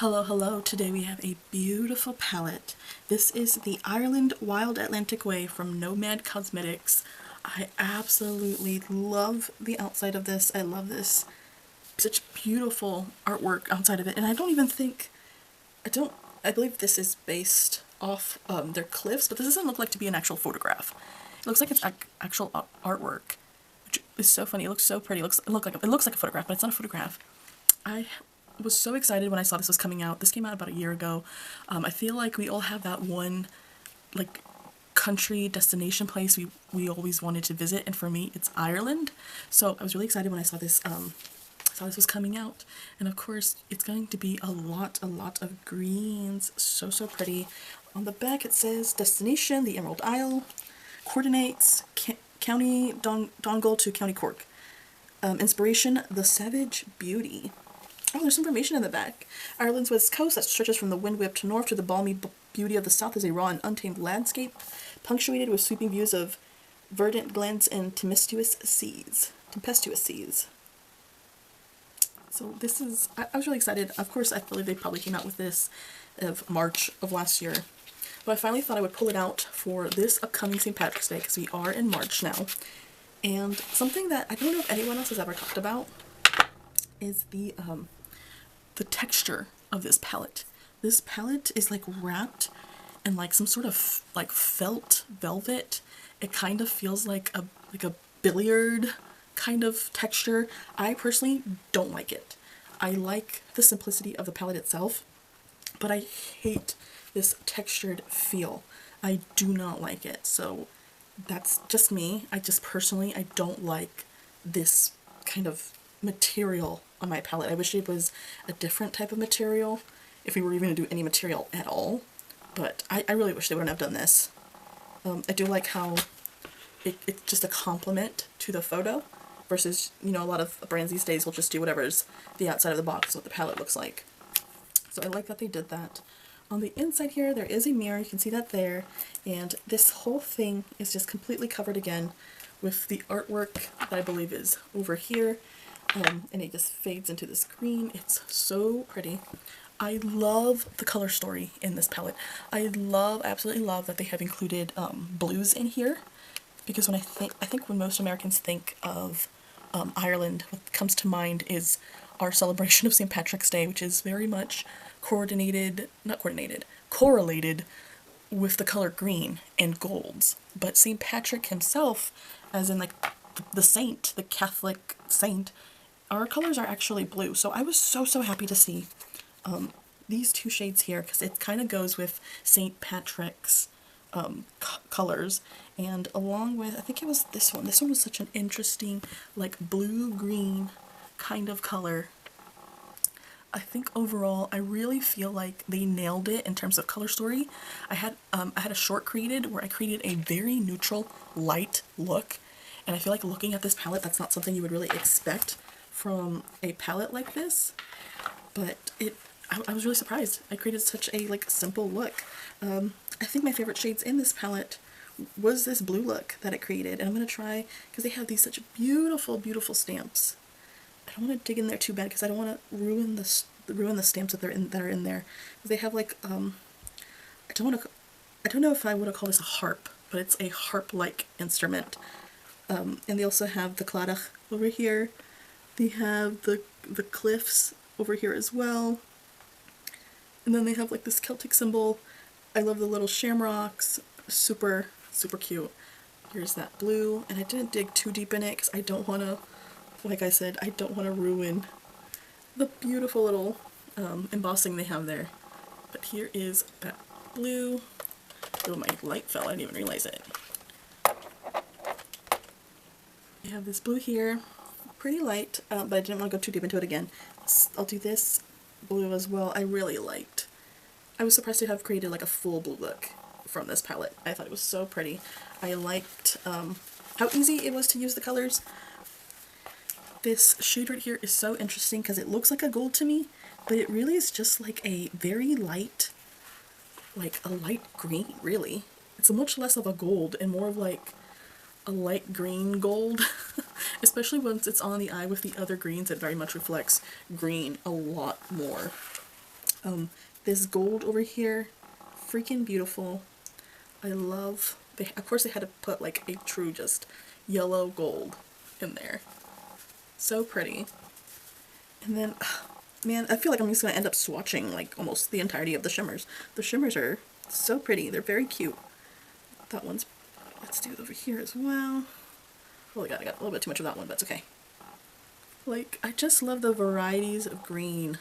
Hello, hello. Today we have a beautiful palette. This is the Ireland Wild Atlantic Way from Nomad Cosmetics. I absolutely love the outside of this. I love this. Such beautiful artwork outside of it. And I don't even think, I believe this is based off their cliffs, but this doesn't look like to be an actual photograph. It looks like it's actual artwork, which is so funny. It looks so pretty. It looks like a photograph, but it's not a photograph. I was so excited when I saw this was coming out. This came out about a year ago. I feel like we all have that one like country destination place we always wanted to visit, and for me it's Ireland. So I was really excited when I saw this was coming out. And of course it's going to be a lot of greens. So pretty. On the back it says destination, the Emerald Isle, coordinates, County Donegal to County Cork. Inspiration, the Savage Beauty. Oh, there's information in the back. Ireland's west coast that stretches from the wind-whipped north to the balmy beauty of the south is a raw and untamed landscape, punctuated with sweeping views of verdant glens and tempestuous seas. So this is, I was really excited. Of course, I believe they probably came out with this of March of last year. But I finally thought I would pull it out for this upcoming St. Patrick's Day, because we are in March now. And something that I don't know if anyone else has ever talked about is the texture of this palette. This palette is like wrapped in like some sort of like felt velvet. It kind of feels like a billiard kind of texture. I personally don't like it. I like the simplicity of the palette itself, but I hate this textured feel. I do not like it. So that's just me. I don't like this kind of material on my palette. I wish it was a different type of material, if we were even going to do any material at all, but I really wish they wouldn't have done this. I do like how it's just a compliment to the photo, versus, you know, a lot of brands these days will just do whatever's the outside of the box, what the palette looks like. So I like that they did that. On the inside here, there is a mirror, you can see that there, and this whole thing is just completely covered again with the artwork that I believe is over here. And it just fades into this green. It's so pretty. I love the color story in this palette. I absolutely love that they have included blues in here, because when I think when most Americans think of Ireland, what comes to mind is our celebration of St. Patrick's Day, which is very much correlated with the color green and golds. But St. Patrick himself, as in like the saint, the Catholic saint, our colors are actually blue. So I was so happy to see these two shades here, because it kind of goes with St. Patrick's colors, and along with, I think it was this one. This one was such an interesting like blue-green kind of color. I think overall I really feel like they nailed it in terms of color story. I had a short created where I created a very neutral light look, and I feel like looking at this palette, that's not something you would really expect from a palette like this, but I was really surprised. I created such a like simple look. I think my favorite shades in this palette was this blue look that it created, and I'm gonna try, because they have these such beautiful stamps. I don't want to dig in there too bad, because I don't want to ruin the stamps that are in there. They have like I don't know if I would have called this a harp, but it's a harp-like instrument. And they also have the cladach over here. They have the cliffs over here as well. And then they have like this Celtic symbol. I love the little shamrocks. Super cute. Here's that blue, and I didn't dig too deep in it because I don't want to, like I said, I don't want to ruin the beautiful little embossing they have there. But here is that blue. Oh, my light fell. I didn't even realize it. We have this blue here. Pretty light, but I didn't want to go too deep into it again. I'll do this blue as well. I really liked. I was surprised to have created like a full blue look from this palette. I thought it was so pretty. I liked how easy it was to use the colors. This shade right here is so interesting because it looks like a gold to me, but it really is just like a very light, like a light green, really. It's much less of a gold and more of like a light green gold, especially once it's on the eye with the other greens. It very much reflects green a lot more. This gold over here, freaking beautiful. I love, of course they had to put like a true just yellow gold in there. So pretty. And then, man, I feel like I'm just going to end up swatching like almost the entirety of the shimmers. The shimmers are so pretty. They're very cute. That one's, let's do it over here as well. Oh, I got a little bit too much of that one, but it's okay. Like, I just love the varieties of green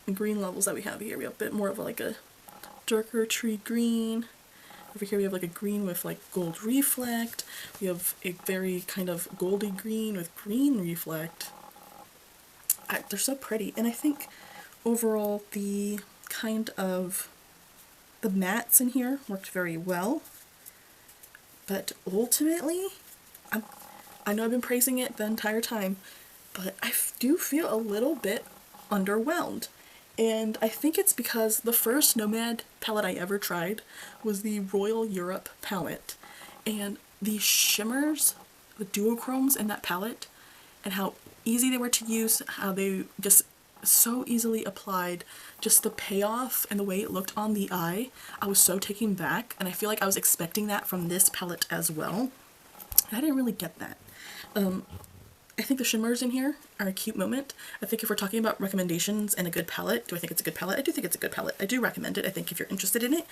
levels that we have here. We have a bit more of like a darker tree green. Over here we have like a green with like gold reflect. We have a very kind of goldy green with green reflect. They're so pretty, and I think overall the kind of the mattes in here worked very well. But ultimately, I know I've been praising it the entire time, but I do feel a little bit underwhelmed. And I think it's because the first Nomad palette I ever tried was the Royal Europe palette. And the shimmers, the duochromes in that palette, and how easy they were to use, how they just so easily applied, just the payoff and the way it looked on the eye, I was so taken back, and I feel like I was expecting that from this palette as well. I didn't really get that. I think the shimmers in here are a cute moment. I think if we're talking about recommendations and a good palette, do I think it's a good palette? I do think it's a good palette. I do recommend it, I think, if you're interested in it,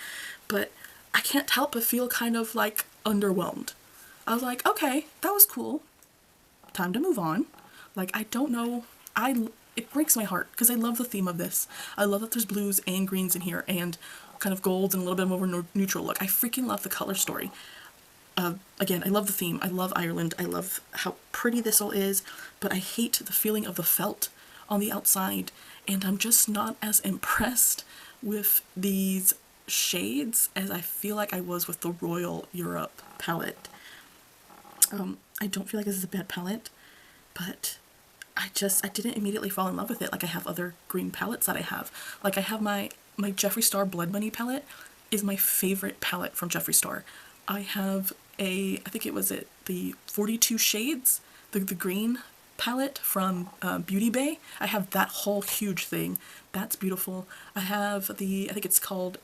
but I can't help but feel kind of like underwhelmed. I was like, okay, that was cool. Time to move on. Like, I don't know, it breaks my heart because I love the theme of this. I love that there's blues and greens in here and kind of golds and a little bit more of a neutral look. I freaking love the color story. Again, I love the theme. I love Ireland. I love how pretty this all is, but I hate the feeling of the felt on the outside, and I'm just not as impressed with these shades as I feel like I was with the Royal Europe palette. I don't feel like this is a bad palette, but I didn't immediately fall in love with it like I have other green palettes that I have. Like, I have my Jeffree Star Blood Money palette is my favorite palette from Jeffree Star. I have I think it was the 42 Shades, the green palette from Beauty Bay. I have that whole huge thing. That's beautiful. I have I think it's called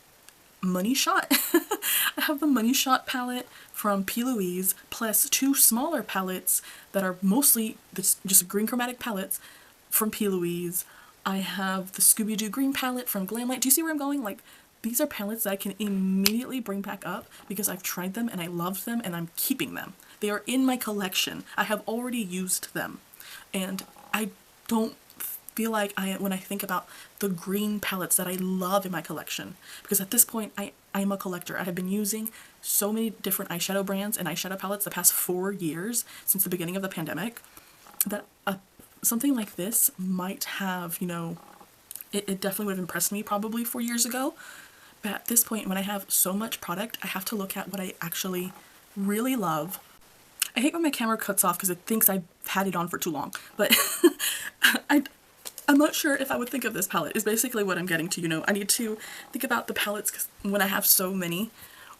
Money Shot. I have the Money Shot palette from P. Louise, plus two smaller palettes that are mostly just green chromatic palettes from P. Louise. I have the Scooby-Doo green palette from Glamlight. Do you see where I'm going? Like, these are palettes that I can immediately bring back up because I've tried them and I loved them and I'm keeping them. They are in my collection. I have already used them. And I don't feel like when I think about the green palettes that I love in my collection, because at this point I'm a collector. I have been using so many different eyeshadow brands and eyeshadow palettes the past 4 years since the beginning of the pandemic that something like this might have, you know, it definitely would have impressed me probably 4 years ago. But at this point, when I have so much product, I have to look at what I actually really love. I hate when my camera cuts off because it thinks I've had it on for too long, but I'm not sure if I would think of this palette is basically what I'm getting to, you know. I need to think about the palettes, because when I have so many,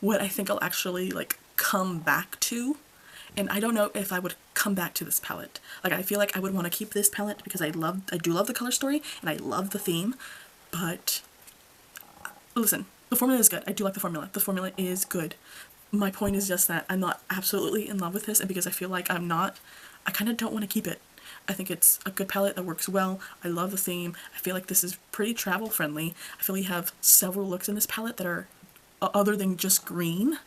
what I think I'll actually like come back to. And I don't know if I would come back to this palette. Like, I feel like I would want to keep this palette because I do love the color story and I love the theme, but listen, the formula is good. I do like the formula. The formula is good. My point is just that I'm not absolutely in love with this, and because I feel like I'm not, I kind of don't want to keep it. I think it's a good palette that works well. I love the theme. I feel like this is pretty travel friendly. I feel we have several looks in this palette that are other than just green.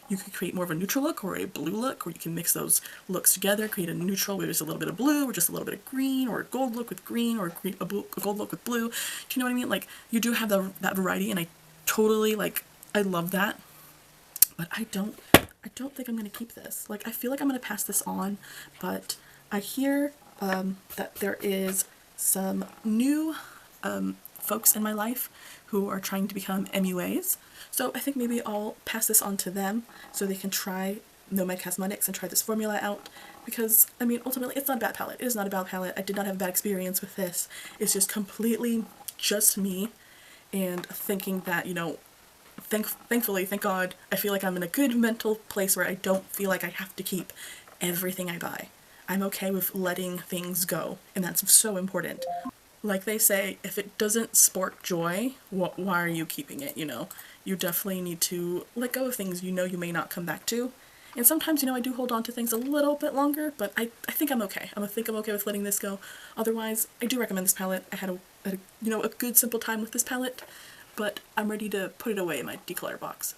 You could create more of a neutral look or a blue look, or you can mix those looks together, create a neutral where there's a little bit of blue or just a little bit of green, or a gold look with green, or a gold look with blue. Do you know what I mean? Like, you do have that variety, and I totally, like, I love that. But I don't think I'm going to keep this. Like, I feel like I'm going to pass this on, but I hear that there is some new folks in my life who are trying to become MUAs. So I think maybe I'll pass this on to them so they can try Nomad Cosmetics and try this formula out, because, I mean, ultimately it's not a bad palette. It is not a bad palette. I did not have a bad experience with this. It's just completely just me, and thinking that, you know, thankfully, thank God, I feel like I'm in a good mental place where I don't feel like I have to keep everything I buy. I'm okay with letting things go, and that's so important. like they say, if it doesn't spark joy, why are you keeping it, you know? You definitely need to let go of things you know you may not come back to. And sometimes, you know, I do hold on to things a little bit longer, but I think I'm okay. I think I'm okay with letting this go. Otherwise, I do recommend this palette. I had a you know, a good simple time with this palette, but I'm ready to put it away in my declutter box.